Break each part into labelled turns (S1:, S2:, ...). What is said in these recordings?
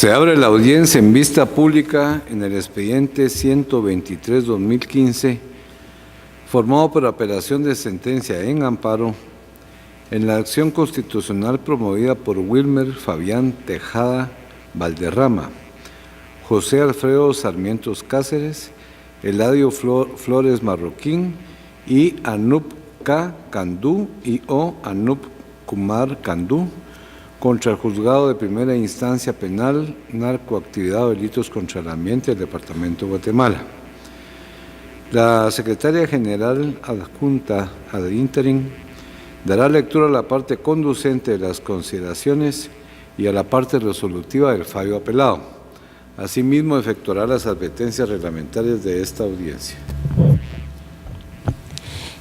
S1: Se abre la audiencia en vista pública en el expediente 123-2015, formado por apelación de sentencia en amparo, en la acción constitucional promovida por Wilmer Fabián Tejada Valderrama, José Alfredo Sarmientos Cáceres, Eladio Flores Marroquín y Anup K. Candú y o Anup Kumar Candú, contra el Juzgado de Primera Instancia Penal, Narcoactividad o Delitos contra el Ambiente del Departamento de Guatemala. La Secretaria General Adjunta ad interim dará lectura a la parte conducente de las consideraciones y a la parte resolutiva del fallo apelado. Asimismo, efectuará las advertencias reglamentarias de esta audiencia.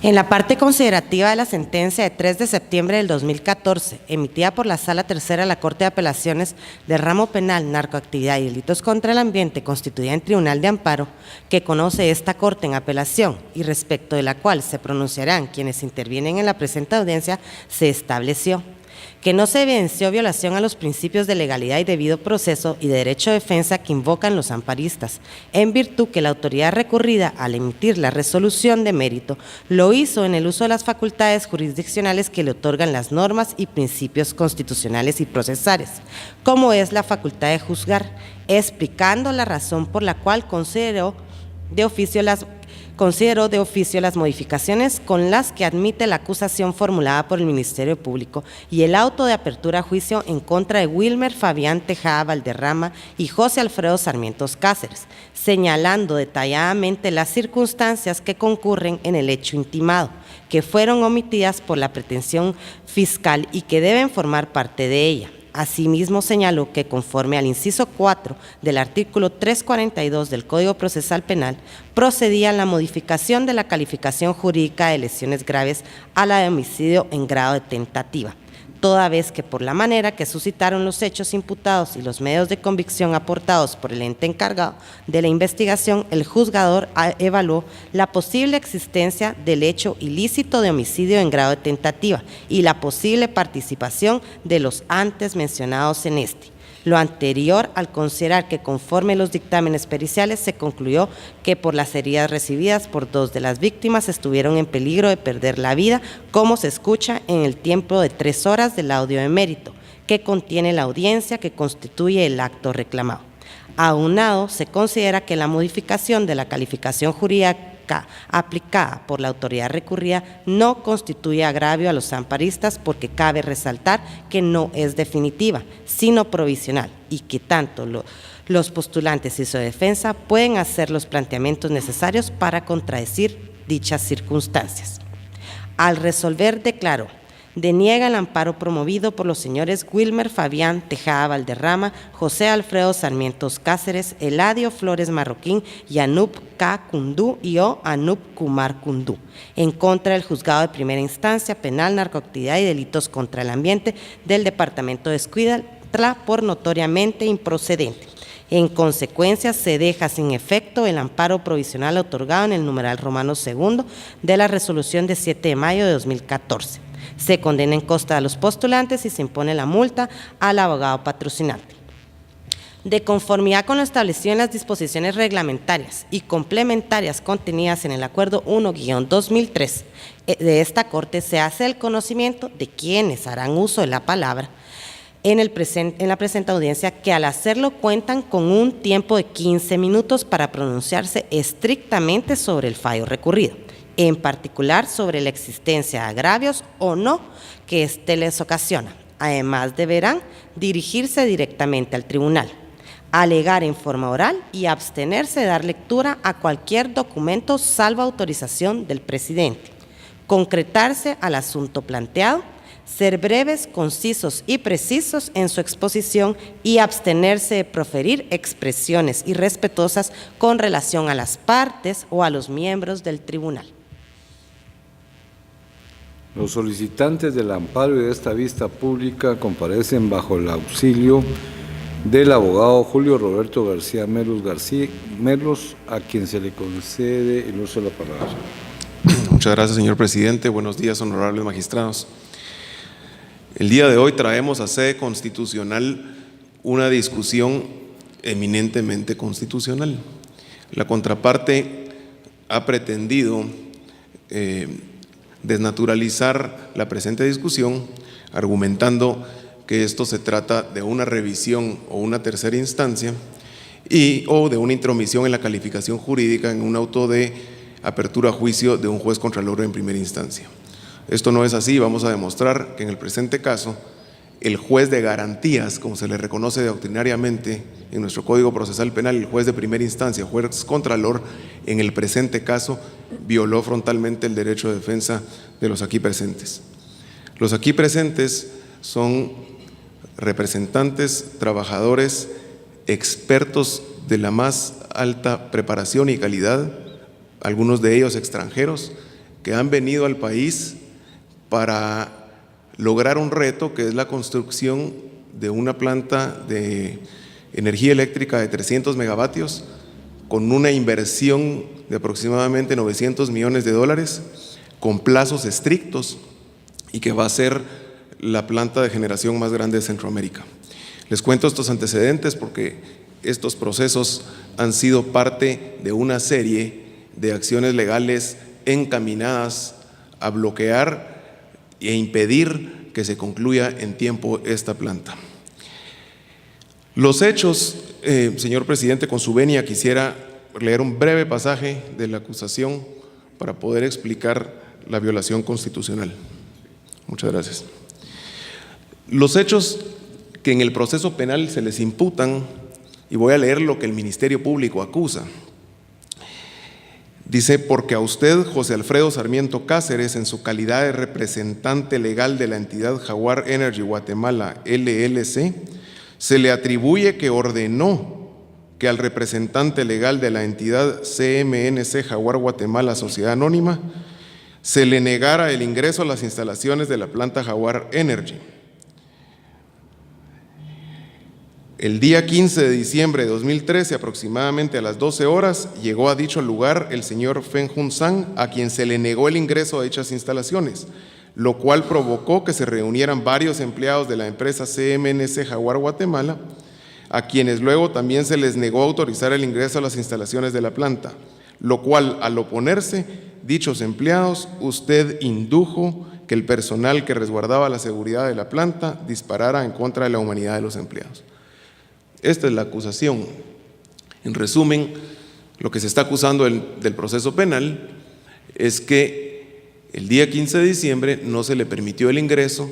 S2: En la parte considerativa de la sentencia de 3 de septiembre del 2014, emitida por la Sala Tercera de la Corte de Apelaciones del Ramo Penal, Narcoactividad y Delitos contra el Ambiente, constituida en Tribunal de Amparo, que conoce esta Corte en apelación y respecto de la cual se pronunciarán quienes intervienen en la presente audiencia, se estableció que no se evidenció violación a los principios de legalidad y debido proceso y de derecho de defensa que invocan los amparistas, en virtud que la autoridad recurrida al emitir la resolución de mérito lo hizo en el uso de las facultades jurisdiccionales que le otorgan las normas y principios constitucionales y procesales, como es la facultad de juzgar, explicando la razón por la cual consideró de oficio las modificaciones con las que admite la acusación formulada por el Ministerio Público y el auto de apertura a juicio en contra de Wilmer Fabián Tejada Valderrama y José Alfredo Sarmientos Cáceres, señalando detalladamente las circunstancias que concurren en el hecho intimado, que fueron omitidas por la pretensión fiscal y que deben formar parte de ella. Asimismo, señaló que conforme al inciso 4 del artículo 342 del Código Procesal Penal, procedía la modificación de la calificación jurídica de lesiones graves a la de homicidio en grado de tentativa, toda vez que por la manera que suscitaron los hechos imputados y los medios de convicción aportados por el ente encargado de la investigación, el juzgador evaluó la posible existencia del hecho ilícito de homicidio en grado de tentativa y la posible participación de los antes mencionados en este. Lo anterior al considerar que conforme los dictámenes periciales se concluyó que por las heridas recibidas por 2 de las víctimas estuvieron en peligro de perder la vida, como se escucha en el tiempo de 3 horas del audio de mérito, que contiene la audiencia que constituye el acto reclamado. Aunado, se considera que la modificación de la calificación jurídica aplicada por la autoridad recurrida no constituye agravio a los amparistas porque cabe resaltar que no es definitiva, sino provisional y que tanto los postulantes y su defensa pueden hacer los planteamientos necesarios para contradecir dichas circunstancias. Al resolver, declaró: deniega el amparo promovido por los señores Wilmer Fabián Tejada Valderrama, José Alfredo Sarmientos Cáceres, Eladio Flores Marroquín y Anup K. Cundú y o Anup Kumar Cundú, en contra del Juzgado de Primera Instancia Penal, Narcoactividad y Delitos contra el Ambiente del Departamento de Escuintla por notoriamente improcedente. En consecuencia, se deja sin efecto el amparo provisional otorgado en el numeral romano segundo de la resolución de 7 de mayo de 2014. Se condena en costa a los postulantes y se impone la multa al abogado patrocinante. De conformidad con lo establecido en las disposiciones reglamentarias y complementarias contenidas en el Acuerdo 1-2003 de esta Corte, se hace el conocimiento de quienes harán uso de la palabra en la presente audiencia que al hacerlo cuentan con un tiempo de 15 minutos para pronunciarse estrictamente sobre el fallo recurrido, en particular sobre la existencia de agravios o no que éste les ocasiona. Además, deberán dirigirse directamente al tribunal, alegar en forma oral y abstenerse de dar lectura a cualquier documento salvo autorización del presidente, concretarse al asunto planteado, ser breves, concisos y precisos en su exposición y abstenerse de proferir expresiones irrespetuosas con relación a las partes o a los miembros del tribunal.
S1: Los solicitantes del amparo y de esta vista pública comparecen bajo el auxilio del abogado Julio Roberto García Merlos, a quien se le concede el uso de la palabra.
S3: Muchas gracias, señor presidente. Buenos días, honorables magistrados. El día de hoy traemos a sede constitucional una discusión eminentemente constitucional. La contraparte ha pretendido desnaturalizar la presente discusión, argumentando que esto se trata de una revisión o una tercera instancia o de una intromisión en la calificación jurídica en un auto de apertura a juicio de un juez contralor en primera instancia. Esto no es así. Vamos a demostrar que en el presente caso el juez de garantías, como se le reconoce doctrinariamente en nuestro Código Procesal Penal, el juez de primera instancia, juez contralor, en el presente caso violó frontalmente el derecho de defensa de los aquí presentes. Los aquí presentes son representantes, trabajadores, expertos de la más alta preparación y calidad, algunos de ellos extranjeros, que han venido al país para lograr un reto que es la construcción de una planta de energía eléctrica de 300 megavatios con una inversión de aproximadamente $900 millones, con plazos estrictos, y que va a ser la planta de generación más grande de Centroamérica. Les cuento estos antecedentes porque estos procesos han sido parte de una serie de acciones legales encaminadas a bloquear e impedir que se concluya en tiempo esta planta. Los hechos, señor presidente, con su venia quisiera leer un breve pasaje de la acusación para poder explicar la violación constitucional. Muchas gracias. Los hechos que en el proceso penal se les imputan, y voy a leer lo que el Ministerio Público acusa. Dice: porque a usted, José Alfredo Sarmiento Cáceres, en su calidad de representante legal de la entidad Jaguar Energy Guatemala LLC, se le atribuye que ordenó que al representante legal de la entidad CMNC Jaguar Guatemala Sociedad Anónima se le negara el ingreso a las instalaciones de la planta Jaguar Energy. El día 15 de diciembre de 2013, aproximadamente a las 12 horas, llegó a dicho lugar el señor Feng Hun Sang, a quien se le negó el ingreso a dichas instalaciones, lo cual provocó que se reunieran varios empleados de la empresa CMNC Jaguar Guatemala, a quienes luego también se les negó autorizar el ingreso a las instalaciones de la planta, lo cual, al oponerse dichos empleados, usted indujo que el personal que resguardaba la seguridad de la planta disparara en contra de la humanidad de los empleados. Esta es la acusación. En resumen, lo que se está acusando del proceso penal es que el día 15 de diciembre no se le permitió el ingreso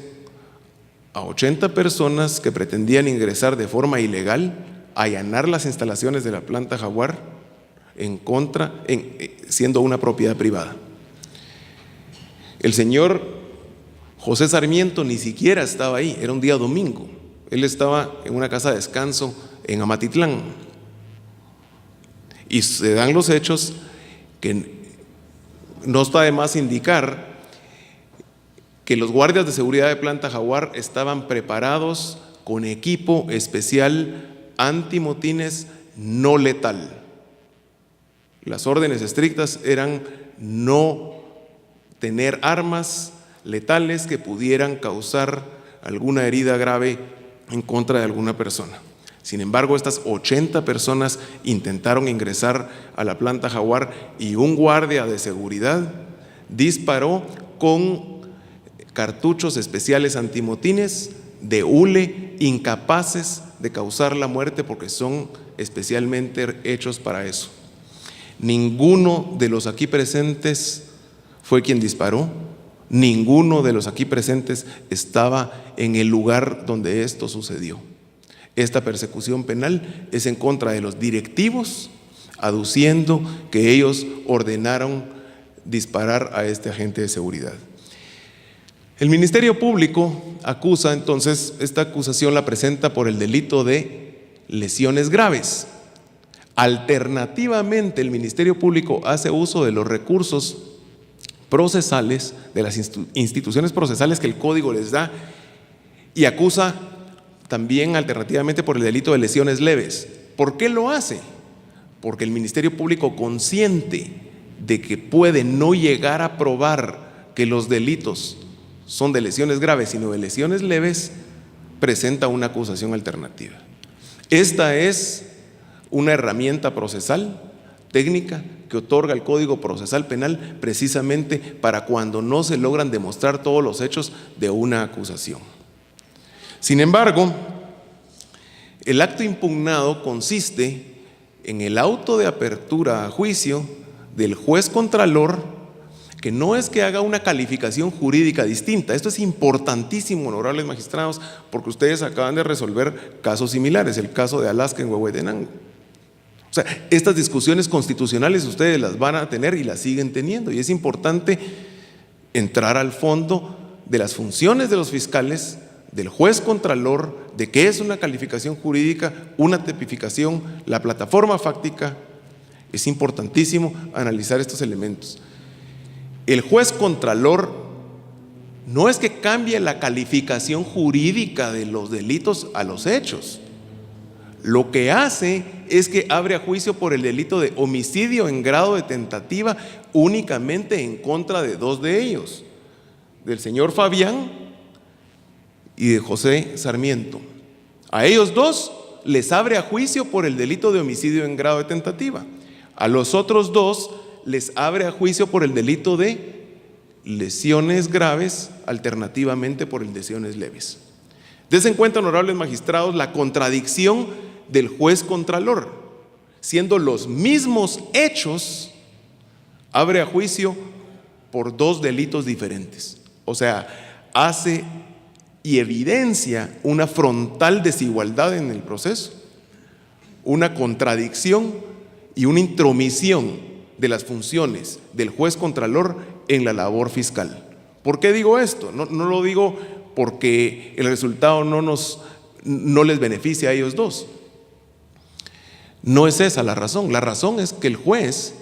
S3: a 80 personas que pretendían ingresar de forma ilegal, allanar las instalaciones de la planta Jaguar siendo una propiedad privada. El señor José Sarmiento ni siquiera estaba ahí, era un día domingo. Él estaba en una casa de descanso en Amatitlán. Y se dan los hechos que no está de más indicar que los guardias de seguridad de planta Jaguar estaban preparados con equipo especial antimotines no letal. Las órdenes estrictas eran no tener armas letales que pudieran causar alguna herida grave en contra de alguna persona. Sin embargo, estas 80 personas intentaron ingresar a la planta Jaguar y un guardia de seguridad disparó con cartuchos especiales antimotines de hule, incapaces de causar la muerte porque son especialmente hechos para eso. Ninguno de los aquí presentes fue quien disparó. Ninguno de los aquí presentes estaba en el lugar donde esto sucedió. Esta persecución penal es en contra de los directivos, aduciendo que ellos ordenaron disparar a este agente de seguridad. El Ministerio Público acusa, entonces, esta acusación la presenta por el delito de lesiones graves. Alternativamente, el Ministerio Público hace uso de los recursos procesales, de las instituciones procesales que el Código les da, y acusa también alternativamente por el delito de lesiones leves. ¿Por qué lo hace? Porque el Ministerio Público, consciente de que puede no llegar a probar que los delitos son de lesiones graves, sino de lesiones leves, presenta una acusación alternativa. Esta es una herramienta procesal, técnica, que otorga el Código Procesal Penal precisamente para cuando no se logran demostrar todos los hechos de una acusación. Sin embargo, el acto impugnado consiste en el auto de apertura a juicio del juez contralor, que no es que haga una calificación jurídica distinta. Esto es importantísimo, honorables magistrados, porque ustedes acaban de resolver casos similares, el caso de Alaska en Huehuetenango. O sea, estas discusiones constitucionales ustedes las van a tener y las siguen teniendo, y es importante entrar al fondo de las funciones de los fiscales, del juez contralor, de qué es una calificación jurídica, una tipificación, la plataforma fáctica. Es importantísimo analizar estos elementos. El juez contralor no es que cambie la calificación jurídica de los delitos a los hechos. Lo que hace es que abre a juicio por el delito de homicidio en grado de tentativa únicamente en contra de dos de ellos, del señor Fabián y de José Sarmiento. A ellos dos les abre a juicio por el delito de homicidio en grado de tentativa. A los otros dos les abre a juicio por el delito de lesiones graves, alternativamente por el de lesiones leves. Des en cuenta, honorables magistrados, la contradicción del juez contralor. Siendo los mismos hechos, abre a juicio por dos delitos diferentes. O sea, hace y evidencia una frontal desigualdad en el proceso, una contradicción y una intromisión de las funciones del juez contralor en la labor fiscal. ¿Por qué digo esto? No lo digo porque el resultado no les beneficia a ellos dos. No es esa la razón. La razón es que el juez,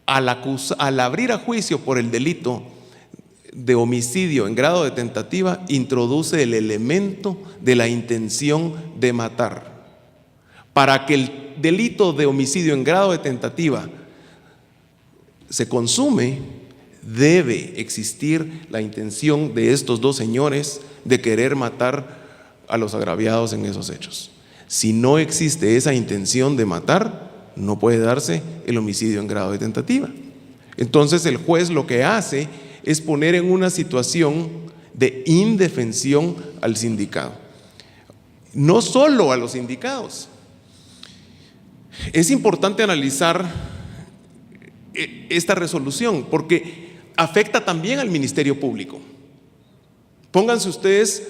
S3: al abrir a juicio por el delito de homicidio en grado de tentativa, introduce el elemento de la intención de matar. Para que el delito de homicidio en grado de tentativa se consume, debe existir la intención de estos dos señores de querer matar a los agraviados en esos hechos. Si no existe esa intención de matar, no puede darse el homicidio en grado de tentativa. Entonces el juez lo que hace es poner en una situación de indefensión al sindicado. No solo a los indicados. Es importante analizar esta resolución porque afecta también al Ministerio Público. Pónganse ustedes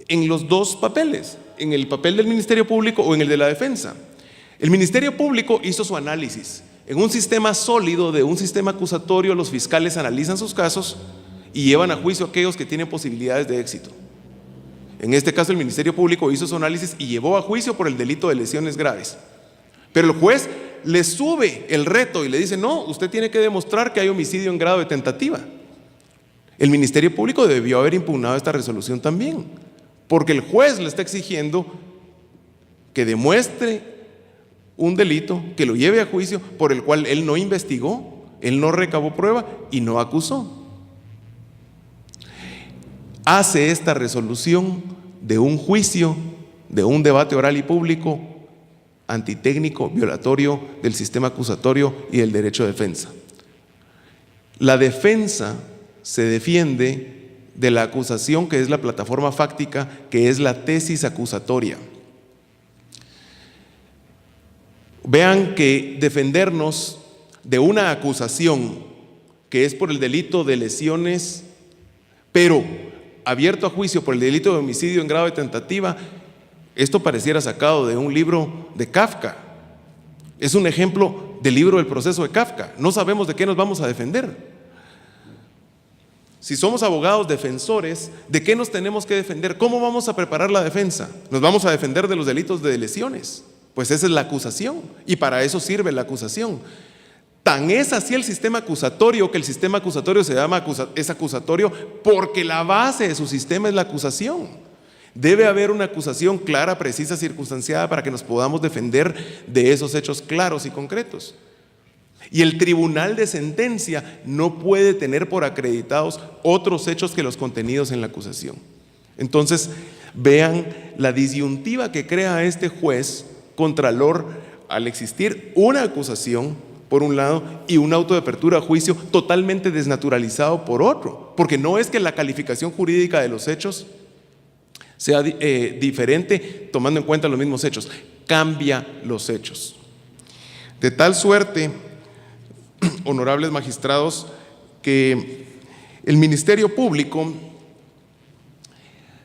S3: en los dos papeles, en el papel del Ministerio Público o en el de la defensa. El Ministerio Público hizo su análisis. En un sistema sólido de un sistema acusatorio, los fiscales analizan sus casos y llevan a juicio a aquellos que tienen posibilidades de éxito. En este caso, el Ministerio Público hizo su análisis y llevó a juicio por el delito de lesiones graves. Pero el juez le sube el reto y le dice: no, usted tiene que demostrar que hay homicidio en grado de tentativa. El Ministerio Público debió haber impugnado esta resolución también, porque el juez le está exigiendo que demuestre un delito, que lo lleve a juicio por el cual él no investigó, él no recabó prueba y no acusó. Hace esta resolución de un juicio, de un debate oral y público antitécnico, violatorio del sistema acusatorio y del derecho de defensa. La defensa se defiende de la acusación, que es la plataforma fáctica, que es la tesis acusatoria. Vean que defendernos de una acusación que es por el delito de lesiones, pero abierto a juicio por el delito de homicidio en grado de tentativa, esto pareciera sacado de un libro de Kafka. Es un ejemplo del libro del proceso de Kafka. No sabemos de qué nos vamos a defender. Si somos abogados defensores, ¿de qué nos tenemos que defender? ¿Cómo vamos a preparar la defensa? ¿Nos vamos a defender de los delitos de lesiones? Pues esa es la acusación y para eso sirve la acusación. Tan es así el sistema acusatorio que el sistema acusatorio se llama es acusatorio porque la base de su sistema es la acusación. Debe haber una acusación clara, precisa, circunstanciada para que nos podamos defender de esos hechos claros y concretos. Y el tribunal de sentencia no puede tener por acreditados otros hechos que los contenidos en la acusación. Entonces, Vean la disyuntiva que crea este juez contralor al existir una acusación por un lado y un auto de apertura a juicio totalmente desnaturalizado por otro, porque no es que la calificación jurídica de los hechos sea diferente tomando en cuenta los mismos hechos, cambia los hechos. De tal suerte, honorables magistrados, que el Ministerio Público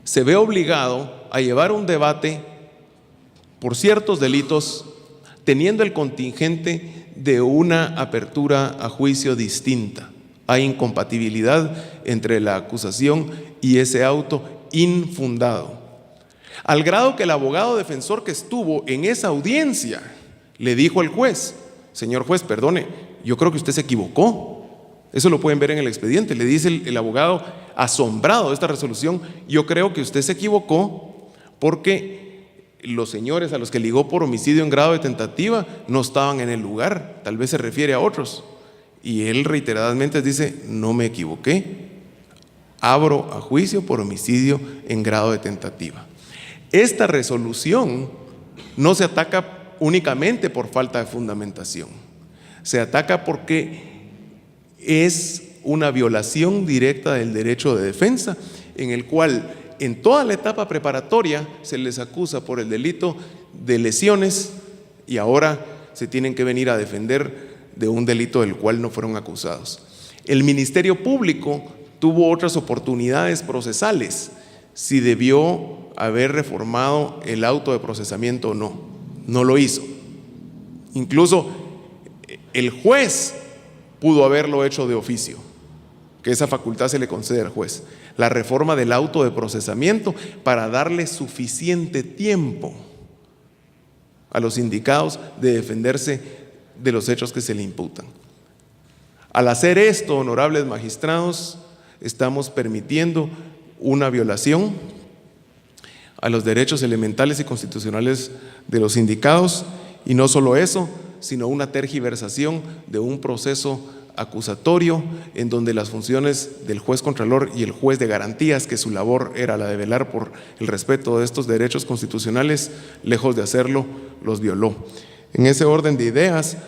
S3: se ve obligado a llevar un debate por ciertos delitos teniendo el contingente de una apertura a juicio distinta. Hay incompatibilidad entre la acusación y ese auto infundado. Al grado que el abogado defensor que estuvo en esa audiencia le dijo al juez: señor juez, perdone, yo creo que usted se equivocó. Eso lo pueden ver en el expediente. Le dice el abogado, asombrado de esta resolución: yo creo que usted se equivocó porque los señores a los que ligó por homicidio en grado de tentativa no estaban en el lugar, tal vez se refiere a otros. Y él reiteradamente dice: no me equivoqué, abro a juicio por homicidio en grado de tentativa. Esta resolución no se ataca únicamente por falta de fundamentación, se ataca porque es una violación directa del derecho de defensa, en el cual en toda la etapa preparatoria se les acusa por el delito de lesiones y ahora se tienen que venir a defender de un delito del cual no fueron acusados. El Ministerio Público tuvo otras oportunidades procesales, si debió haber reformado el auto de procesamiento o no, no lo hizo. Incluso el juez pudo haberlo hecho de oficio, que esa facultad se le concede al juez, la reforma del auto de procesamiento para darle suficiente tiempo a los indicados de defenderse de los hechos que se le imputan. Al hacer esto, honorables magistrados, estamos permitiendo una violación a los derechos elementales y constitucionales de los indicados, y no solo eso, sino una tergiversación de un proceso acusatorio en donde las funciones del juez contralor y el juez de garantías, que su labor era la de velar por el respeto de estos derechos constitucionales, lejos de hacerlo, los violó. En ese orden de ideas,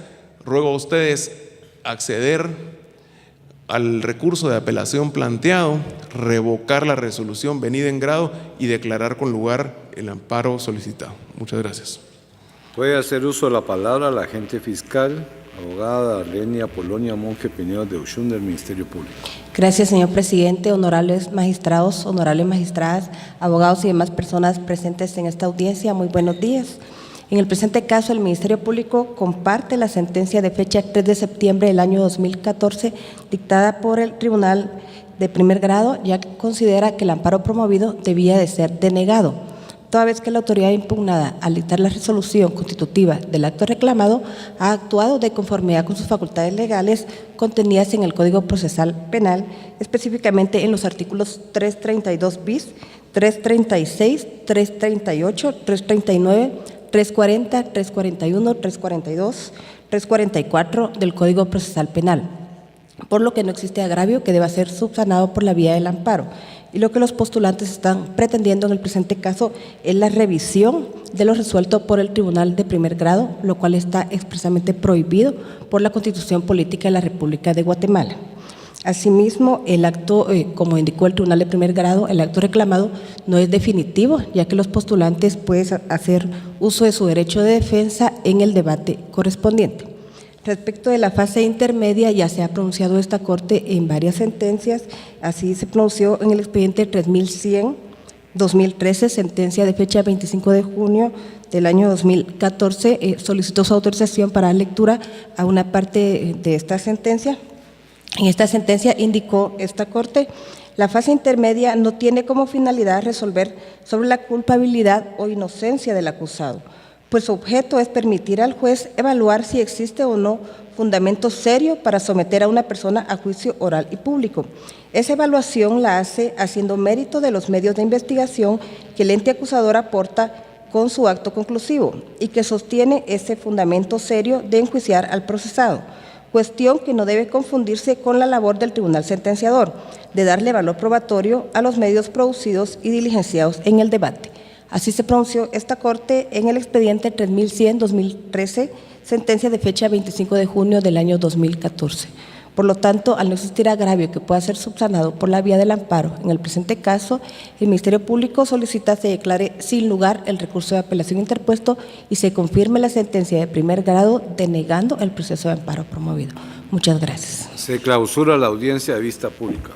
S3: ruego a ustedes acceder al recurso de apelación planteado, revocar la resolución venida en grado y declarar con lugar el amparo solicitado. Muchas gracias.
S1: Puede hacer uso de la palabra la agente fiscal, abogada Arlenia Polonia Monge Pinedo de Ushun, del Ministerio Público.
S4: Gracias, señor presidente, honorables magistrados, honorables magistradas, abogados y demás personas presentes en esta audiencia. Muy buenos días. En el presente caso, el Ministerio Público comparte la sentencia de fecha 3 de septiembre del año 2014 dictada por el Tribunal de Primer Grado, ya que considera que el amparo promovido debía de ser denegado, toda vez que la autoridad impugnada, al dictar la resolución constitutiva del acto reclamado, ha actuado de conformidad con sus facultades legales contenidas en el Código Procesal Penal, específicamente en los artículos 332 bis, 336, 338, 339, 340, 341, 342, 344 del Código Procesal Penal, por lo que no existe agravio que deba ser subsanado por la vía del amparo. Y lo que los postulantes están pretendiendo en el presente caso es la revisión de lo resuelto por el Tribunal de Primer Grado, lo cual está expresamente prohibido por la Constitución Política de la República de Guatemala. Asimismo, el acto, como indicó el Tribunal de Primer Grado, el acto reclamado no es definitivo, ya que los postulantes pueden hacer uso de su derecho de defensa en el debate correspondiente. Respecto de la fase intermedia, ya se ha pronunciado esta Corte en varias sentencias. Así se pronunció en el expediente 3100-2013, sentencia de fecha 25 de junio del año 2014, solicitó su autorización para lectura a una parte de esta sentencia. En esta sentencia indicó esta Corte: la fase intermedia no tiene como finalidad resolver sobre la culpabilidad o inocencia del acusado, pues su objeto es permitir al juez evaluar si existe o no fundamento serio para someter a una persona a juicio oral y público. Esa evaluación la hace haciendo mérito de los medios de investigación que el ente acusador aporta con su acto conclusivo y que sostiene ese fundamento serio de enjuiciar al procesado. cuestión que no debe confundirse con la labor del tribunal sentenciador, de darle valor probatorio a los medios producidos y diligenciados en el debate. Así se pronunció esta Corte en el expediente 3100-2013, sentencia de fecha 25 de junio del año 2014. Por lo tanto, al no existir agravio que pueda ser subsanado por la vía del amparo, en el presente caso, el Ministerio Público solicita se declare sin lugar el recurso de apelación interpuesto y se confirme la sentencia de primer grado denegando el proceso de amparo promovido. Muchas gracias.
S1: Se clausura la audiencia de vista pública.